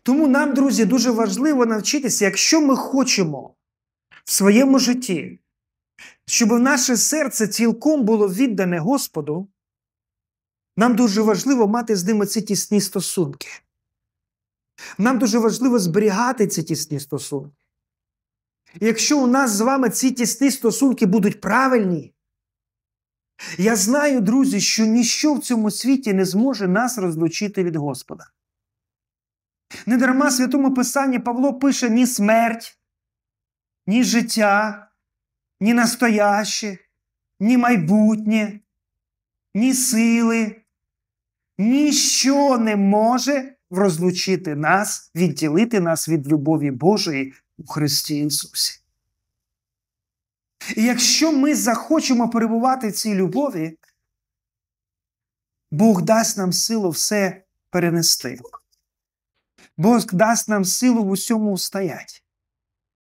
Тому нам, друзі, дуже важливо навчитися, якщо ми хочемо в своєму житті, щоб наше серце цілком було віддане Господу, нам дуже важливо мати з ним ці тісні стосунки. Нам дуже важливо зберігати ці тісні стосунки. І якщо у нас з вами ці тісні стосунки будуть правильні, я знаю, друзі, що ніщо в цьому світі не зможе нас розлучити від Господа. Недарма в Святому Писанні Павло пише: ні смерть, ні життя, ні настояще, ні майбутнє, ні сили, ніщо не може розлучити нас, відділити нас від любові Божої у Христі Ісусі. І якщо ми захочемо перебувати в цій любові, Бог дасть нам силу все перенести. Бог дасть нам силу в усьому устояти.